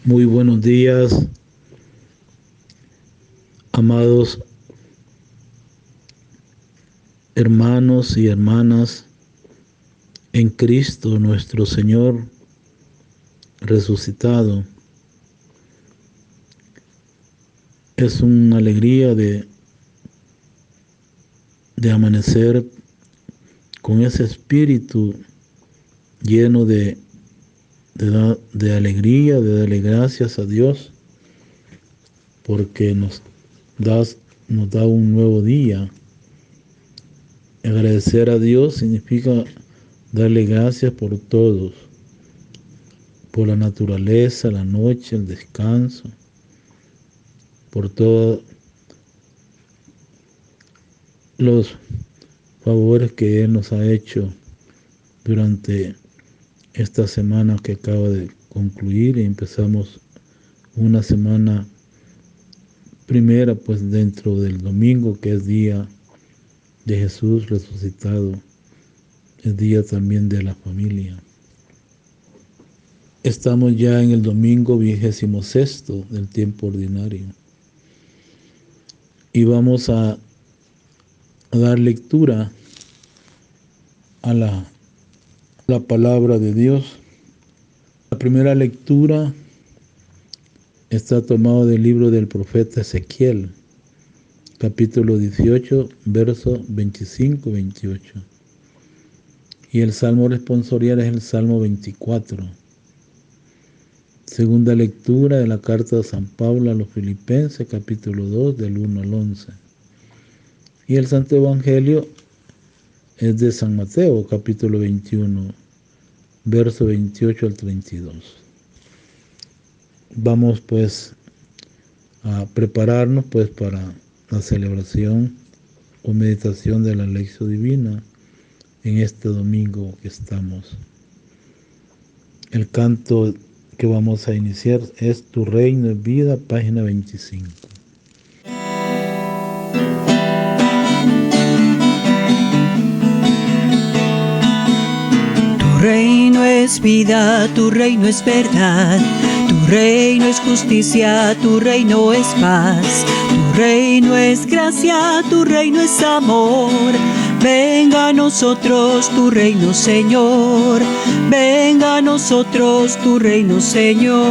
Muy buenos días, amados hermanos y hermanas en Cristo nuestro Señor resucitado. Es una alegría de amanecer con ese espíritu lleno de alegría, de darle gracias a Dios porque nos da un nuevo día. Agradecer a Dios significa darle gracias por todos, por la naturaleza, la noche, el descanso, por todos los favores que Él nos ha hecho durante esta semana que acaba de concluir, y empezamos una semana primera pues dentro del domingo, que es día de Jesús resucitado, es día también de la familia. Estamos ya en el domingo 26º del tiempo ordinario y vamos a dar lectura a la palabra de Dios. La primera lectura está tomada del libro del profeta Ezequiel, capítulo 18, versos 25-28. Y el salmo responsorial es el Salmo 24. Segunda lectura de la carta de San Pablo a los Filipenses, capítulo 2, del 1 al 11. Y el Santo Evangelio es de San Mateo, capítulo 21, verso 28 al 32. Vamos pues a prepararnos pues para la celebración o meditación de la lección divina en este domingo que estamos. El canto que vamos a iniciar es Tu reino es vida, página 25. Tu reino es vida, tu reino es verdad, tu reino es justicia, tu reino es paz, tu reino es gracia, tu reino es amor. Venga a nosotros tu reino, Señor, venga a nosotros tu reino, Señor.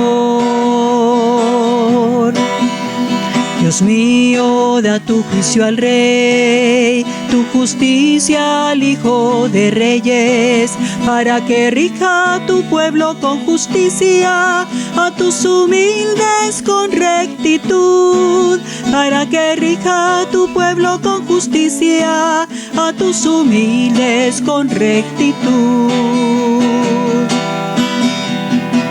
Dios mío, da tu juicio al Rey, tu justicia al Hijo de Reyes, para que rija tu pueblo con justicia, a tus humildes con rectitud, para que rija tu pueblo con justicia, a tus humildes con rectitud.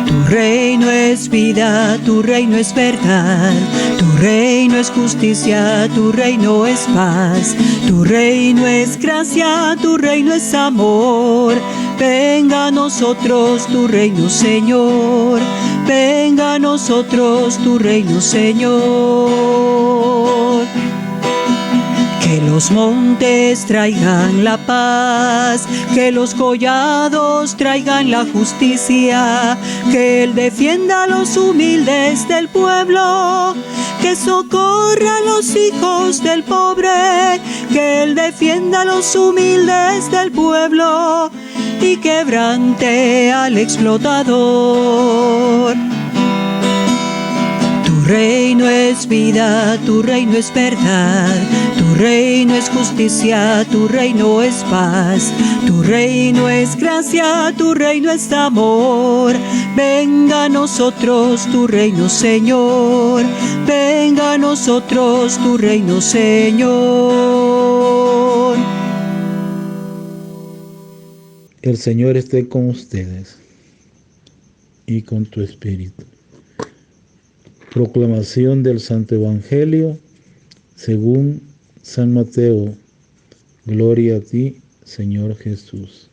Tu reino es vida, tu reino es verdad, tu reino es justicia, tu reino es paz, tu reino es gracia, tu reino es amor. Venga a nosotros tu reino, Señor, venga a nosotros tu reino, Señor. Que los montes traigan la paz, que los collados traigan la justicia, que Él defienda a los humildes del pueblo, que socorra a los hijos del pobre, que Él defienda a los humildes del pueblo y quebrante al explotador. Tu reino es vida, tu reino es verdad, tu reino es justicia, tu reino es paz, tu reino es gracia, tu reino es amor. Venga a nosotros tu reino, Señor, venga a nosotros tu reino, Señor. El Señor esté con ustedes y con tu espíritu. Proclamación del Santo Evangelio según San Mateo. Gloria a ti, Señor Jesús.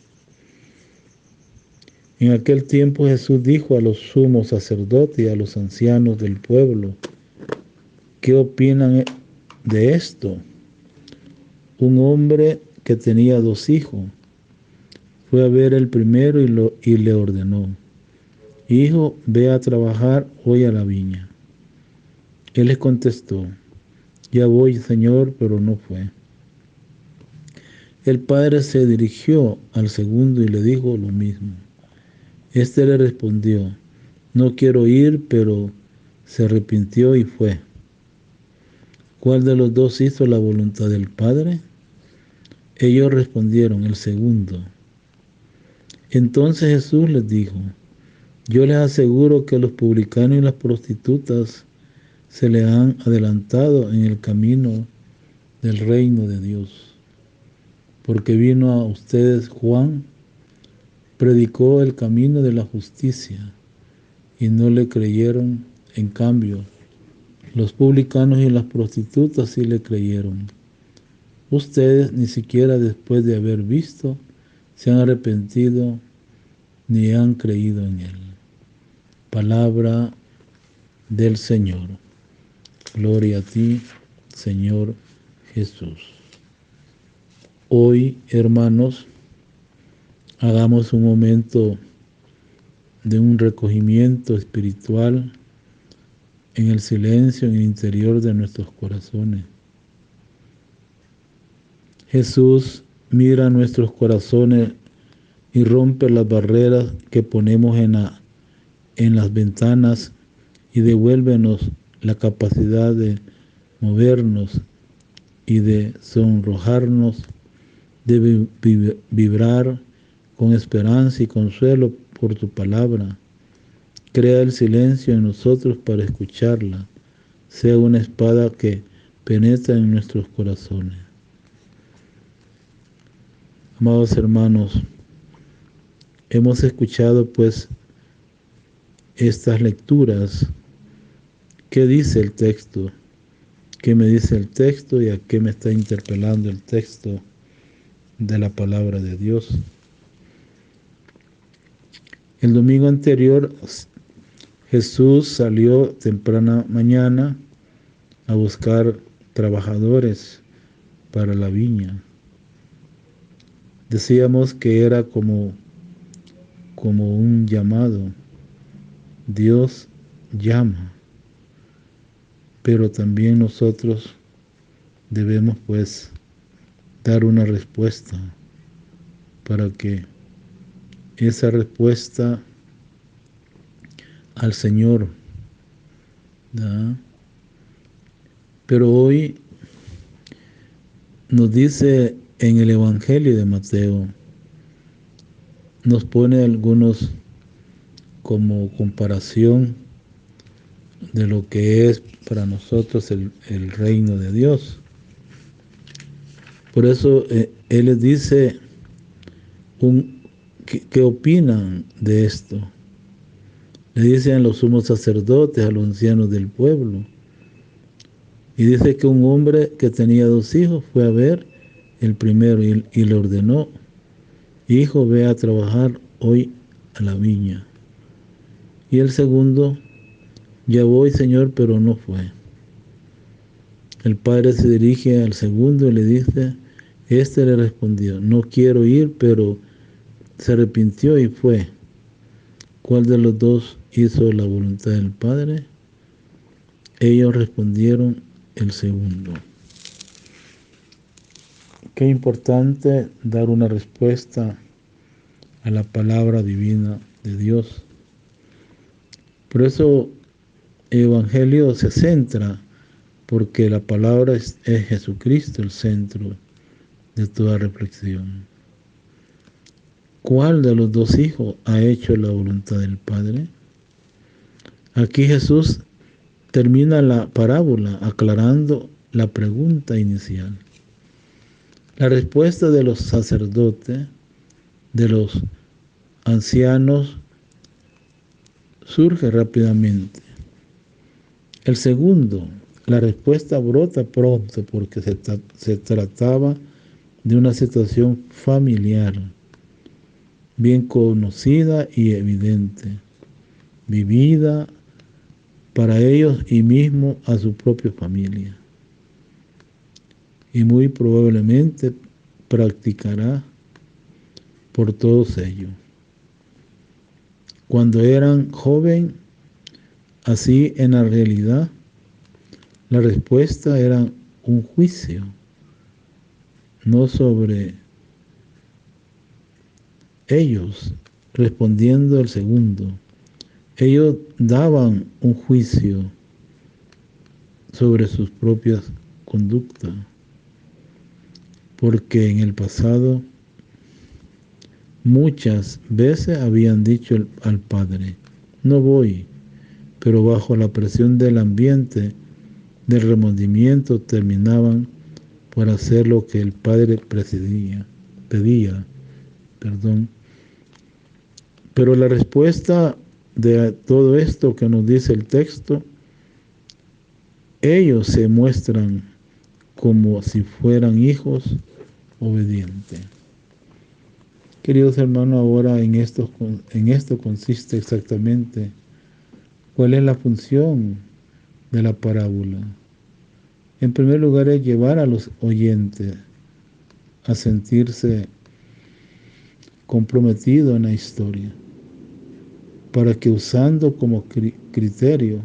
En aquel tiempo Jesús dijo a los sumos sacerdotes y a los ancianos del pueblo: ¿qué opinan de esto? Un hombre que tenía 2 hijos fue a ver el primero y le ordenó: hijo, ve a trabajar hoy a la viña. Él les contestó, ya voy, Señor, pero no fue. El padre se dirigió al segundo y le dijo lo mismo. Este le respondió, no quiero ir, pero se arrepintió y fue. ¿Cuál de los dos hizo la voluntad del Padre? Ellos respondieron, el segundo. Entonces Jesús les dijo, yo les aseguro que los publicanos y las prostitutas se le han adelantado en el camino del reino de Dios, porque vino a ustedes Juan, predicó el camino de la justicia y no le creyeron. En cambio, los publicanos y las prostitutas sí le creyeron. Ustedes ni siquiera después de haber visto se han arrepentido ni han creído en él. Palabra del Señor. Gloria a ti, Señor Jesús. Hoy, hermanos, hagamos un momento de un recogimiento espiritual en el silencio, en el interior de nuestros corazones. Jesús mira nuestros corazones y rompe las barreras que ponemos en las ventanas y devuélvenos la capacidad de movernos y de sonrojarnos, de vibrar con esperanza y consuelo por tu palabra. Crea el silencio en nosotros para escucharla, sea una espada que penetra en nuestros corazones. Amados hermanos, hemos escuchado pues estas lecturas. ¿Qué dice el texto? ¿Qué me dice el texto y a qué me está interpelando el texto de la palabra de Dios? El domingo anterior Jesús salió temprana mañana a buscar trabajadores para la viña. Decíamos que era como un llamado. Dios llama, pero también nosotros debemos pues dar una respuesta para que esa respuesta al Señor, ¿verdad? Pero hoy nos dice en el Evangelio de Mateo, nos pone algunos como comparación de lo que es para nosotros el reino de Dios. Por eso Él les dice ¿qué opinan de esto? Le dicen a los sumos sacerdotes, a los ancianos del pueblo. Y dice que un hombre que tenía 2 hijos fue a ver el primero y le ordenó, hijo, ve a trabajar hoy a la viña. Y el segundo, ya voy, Señor, pero no fue. El padre se dirige al segundo y le dice, este le respondió, no quiero ir, pero se arrepintió y fue. ¿Cuál de los dos hizo la voluntad del Padre? Ellos respondieron, el segundo. Qué importante dar una respuesta a la palabra divina de Dios. Por eso el Evangelio se centra, porque la palabra es Jesucristo el centro de toda reflexión. ¿Cuál de los 2 hijos ha hecho la voluntad del Padre? Aquí Jesús termina la parábola aclarando la pregunta inicial. La respuesta de los sacerdotes, de los ancianos, surge rápidamente. El segundo, la respuesta brota pronto porque se trataba de una situación familiar, bien conocida y evidente, vivida para ellos y mismo a su propia familia. Y muy probablemente practicará por todos ellos. cuando eran joven, así en la realidad, la respuesta era un juicio, no sobre ellos, respondiendo el segundo. Ellos daban un juicio sobre sus propias conductas, porque en el pasado muchas veces habían dicho al Padre, no voy, pero bajo la presión del ambiente, del remordimiento, terminaban por hacer lo que el Padre pedía. Pero la respuesta de todo esto que nos dice el texto, ellos se muestran como si fueran hijos obedientes. Queridos hermanos, ahora en esto consiste exactamente cuál es la función de la parábola. En primer lugar es llevar a los oyentes a sentirse comprometidos en la historia, para que usando como criterio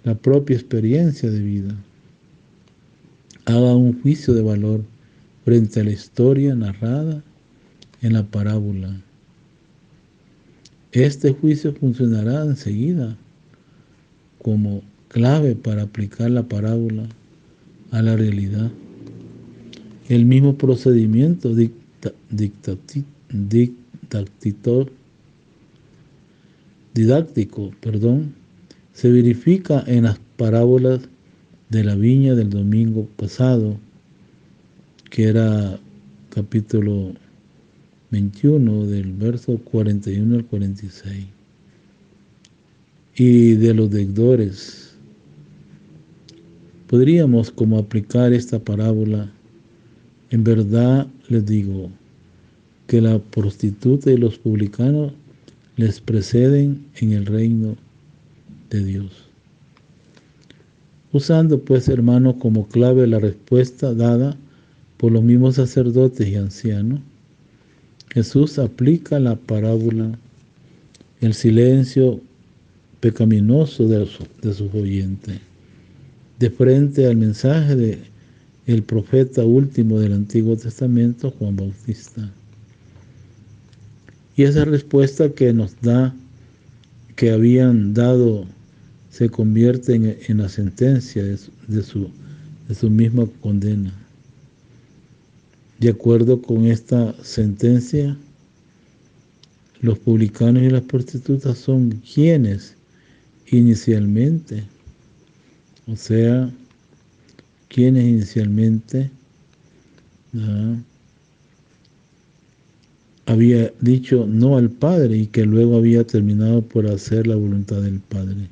la propia experiencia de vida, haga un juicio de valor frente a la historia narrada en la parábola. Este juicio funcionará enseguida como clave para aplicar la parábola a la realidad. El mismo procedimiento didáctico, se verifica en las parábolas de la viña del domingo pasado, que era capítulo 21 del verso 41 al 46, y de los deudores. Podríamos como aplicar esta parábola. En verdad les digo que la prostituta y los publicanos les preceden en el reino de Dios. Usando pues, hermanos, como clave la respuesta dada por los mismos sacerdotes y ancianos, Jesús aplica la parábola, el silencio pecaminoso de sus oyentes, de frente al mensaje del profeta último del Antiguo Testamento, Juan Bautista. Y esa respuesta que nos da, que habían dado, se convierte en la sentencia de su misma condena. De acuerdo con esta sentencia, los publicanos y las prostitutas son quienes inicialmente, había dicho no al Padre y que luego había terminado por hacer la voluntad del Padre.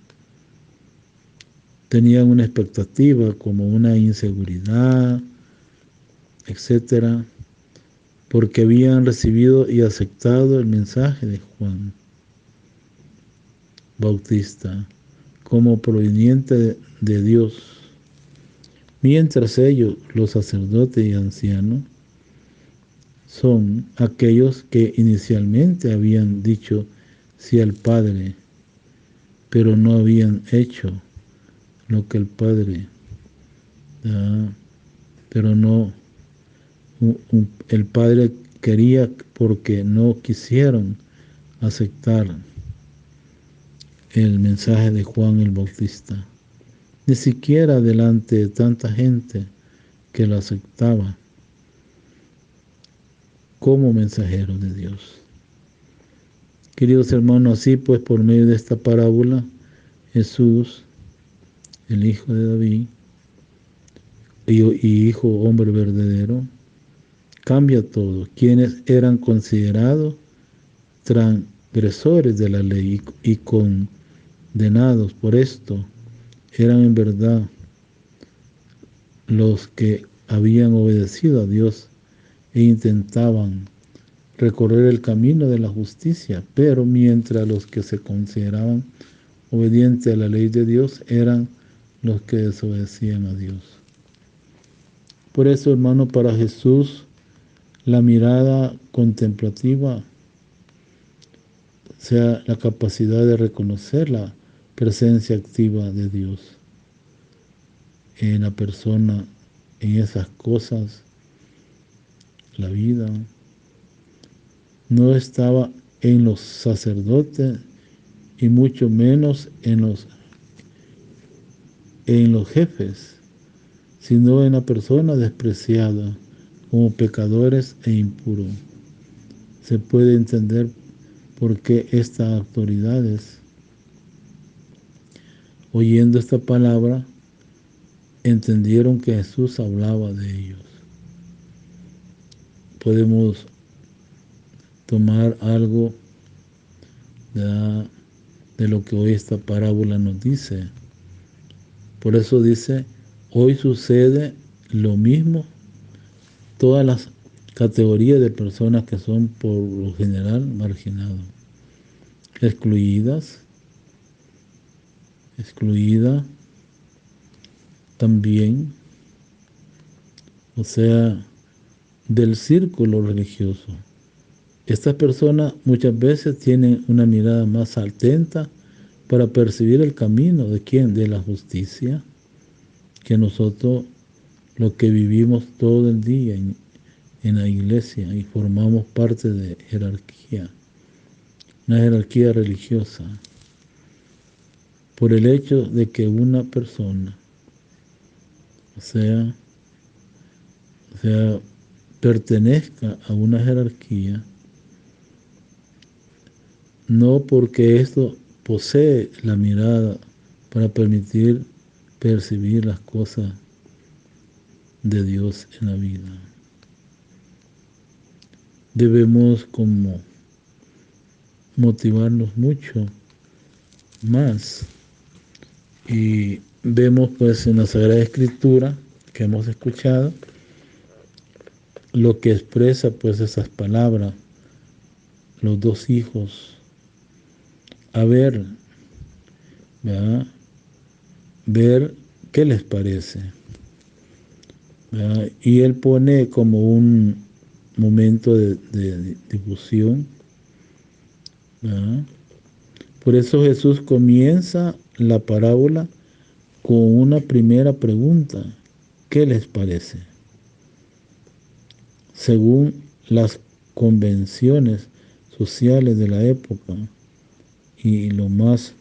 Tenían una expectativa como una inseguridad, etcétera, porque habían recibido y aceptado el mensaje de Juan Bautista como proveniente de Dios, mientras ellos, los sacerdotes y ancianos, son aquellos que inicialmente habían dicho sí al Padre, pero no habían hecho lo que el Padre, el Padre quería, porque no quisieron aceptar el mensaje de Juan el Bautista, ni siquiera delante de tanta gente que lo aceptaba como mensajero de Dios. Queridos hermanos, así pues, por medio de esta parábola, Jesús, el Hijo de David y Hijo hombre verdadero, cambia todo. Quienes eran considerados transgresores de la ley y condenados por esto, eran en verdad los que habían obedecido a Dios e intentaban recorrer el camino de la justicia, pero mientras los que se consideraban obedientes a la ley de Dios eran los que desobedecían a Dios. Por eso, hermano, para Jesús, la mirada contemplativa sea la capacidad de reconocer la presencia activa de Dios en la persona, en esas cosas. La vida no estaba en los sacerdotes y mucho menos en los jefes, sino en la persona despreciada como pecadores e impuros. Se puede entender por qué estas autoridades, oyendo esta palabra, entendieron que Jesús hablaba de ellos. Podemos tomar algo de lo que hoy esta parábola nos dice. Por eso dice, hoy sucede lo mismo. Todas las categorías de personas que son por lo general marginadas, excluidas también, o sea, del círculo religioso. Estas personas muchas veces tienen una mirada más atenta para percibir el camino de quién, de la justicia, que nosotros lo que vivimos todo el día en la iglesia y formamos parte de jerarquía, una jerarquía religiosa, por el hecho de que una persona, o sea, pertenezca a una jerarquía, no porque esto posee la mirada para permitir percibir las cosas de Dios en la vida. Debemos como motivarnos mucho más, y vemos pues en la Sagrada Escritura que hemos escuchado lo que expresa pues esas palabras, los dos hijos. A ver, ¿verdad? Ver qué les parece, ¿verdad? Y él pone como un momento de difusión, ¿verdad? Por eso Jesús comienza la parábola con una primera pregunta: ¿qué les parece? Según las convenciones sociales de la época, y lo más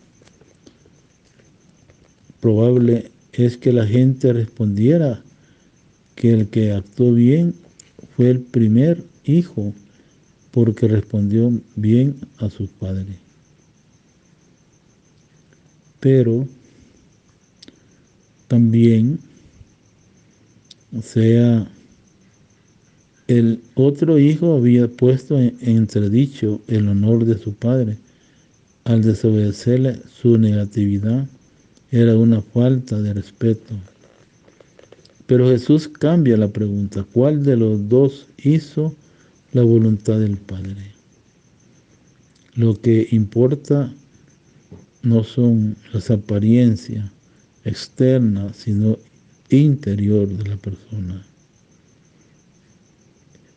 probable es que la gente respondiera que el que actuó bien fue el primer hijo, porque respondió bien a sus padres. Pero también, o sea, el otro hijo había puesto en entredicho el honor de su padre. Al desobedecerle, su negatividad era una falta de respeto. Pero Jesús cambia la pregunta: ¿cuál de los dos hizo la voluntad del Padre? Lo que importa no son las apariencias externas, sino interior de la persona.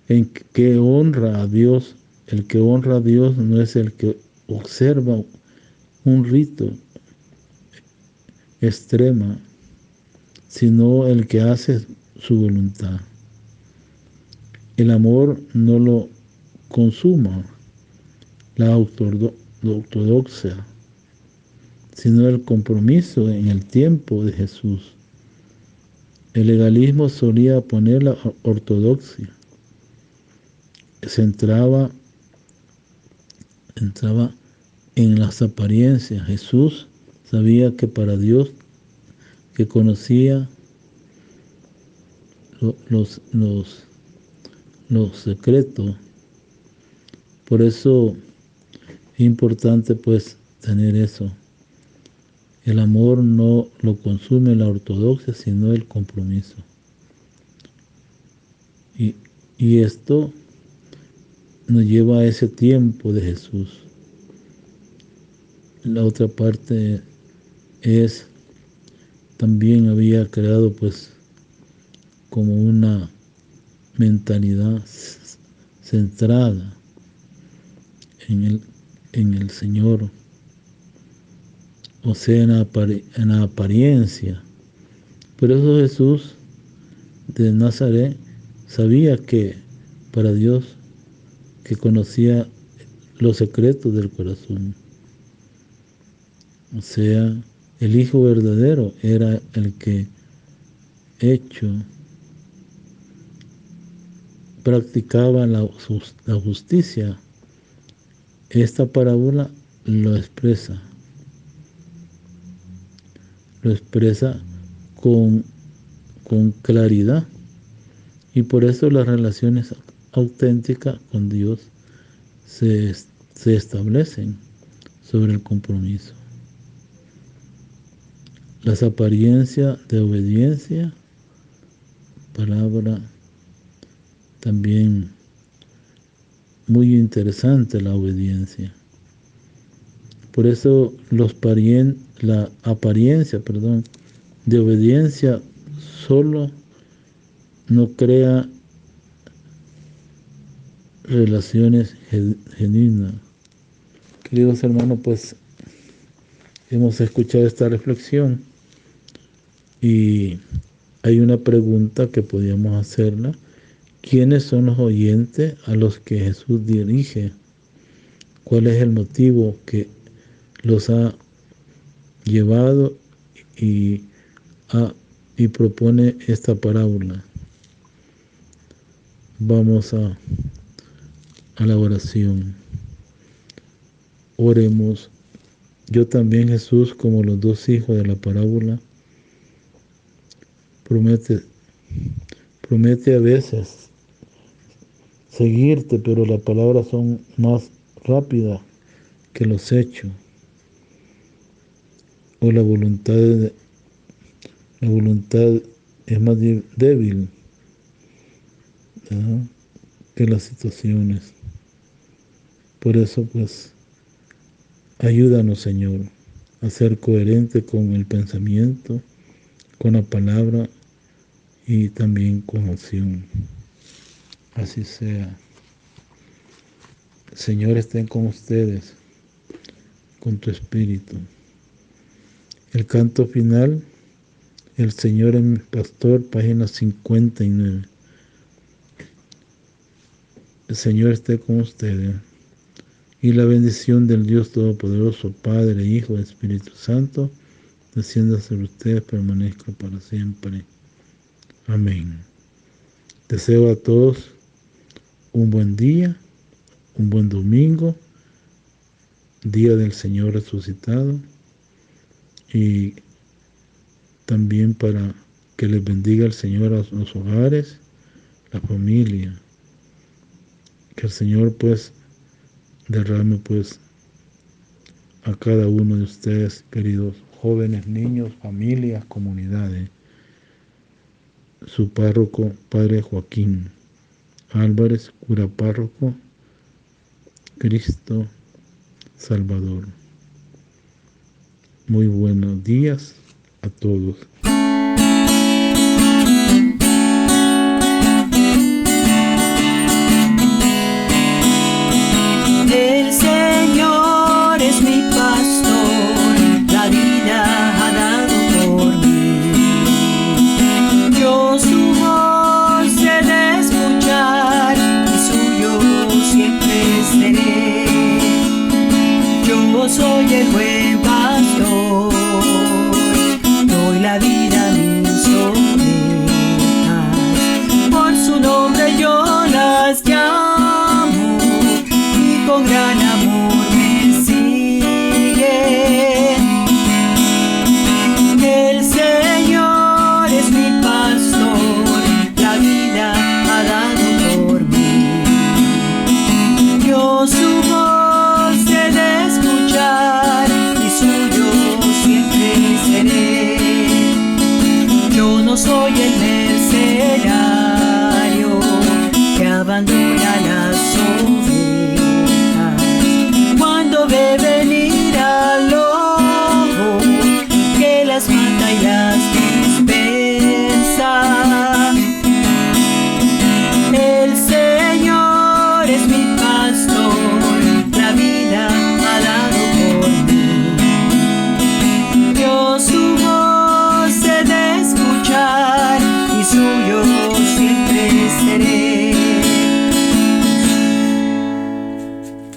En que honra a Dios. El que honra a Dios no es el que observa un rito extrema, sino el que hace su voluntad. El amor no lo consuma la ortodoxia, sino el compromiso en el tiempo de Jesús. El legalismo solía poner la ortodoxia, entraba en las apariencias. Jesús sabía que para Dios, que conocía los secretos, por eso es importante pues tener eso. El amor no lo consume la ortodoxia, sino el compromiso. Y esto nos lleva a ese tiempo de Jesús. La otra parte es, también había creado pues como una mentalidad centrada en en el Señor, o sea, en la apariencia. Por eso Jesús de Nazaret sabía que para Dios, que conocía los secretos del corazón. O sea, el Hijo verdadero era el que practicaba la justicia. Esta parábola lo expresa con claridad, y por eso las relaciones auténticas con Dios se establecen sobre el compromiso. Las apariencias de obediencia, palabra también muy interesante, la obediencia. Por eso la apariencia de obediencia solo no crea relaciones genuinas. Queridos hermanos, pues hemos escuchado esta reflexión y hay una pregunta que podríamos hacerla. ¿Quiénes son los oyentes a los que Jesús dirige? ¿Cuál es el motivo que los ha llevado y propone esta parábola? Vamos a la oración. Oremos. Yo también, Jesús, como los dos hijos de la parábola, promete a veces seguirte, pero las palabras son más rápidas que los hechos. O la voluntad es más débil, ¿verdad?, que las situaciones. Por eso, pues, ayúdanos, Señor, a ser coherente con el pensamiento, con la palabra y también con acción. Así sea. Señor, estén con ustedes, con tu espíritu. El canto final, El Señor es mi pastor, página 59. El Señor esté con ustedes. Y la bendición del Dios Todopoderoso, Padre, Hijo y Espíritu Santo, descienda sobre ustedes, permanezca para siempre. Amén. Deseo a todos un buen día, un buen domingo, día del Señor resucitado, y también para que les bendiga el Señor a los hogares, la familia. Que el Señor, pues, derrame, pues, a cada uno de ustedes, queridos jóvenes, niños, familias, comunidades. Su párroco, Padre Joaquín Álvarez, cura párroco, Cristo Salvador. Muy buenos días a todos. El Señor es mi pastor, la vida ha dado por mí. Yo su voz he de escuchar y suyo siempre seré. Yo soy el buen pastor, doy la vida a mis ovejas, por su nombre yo las llamo y con gran amor me siguen. El Señor es mi pastor, la vida ha dado por mí. Yo su voz he de escuchar y suyo siempre seré. Yo no soy el mercenario que abandona las ovejas cuando ve venir al lobo que las mata y las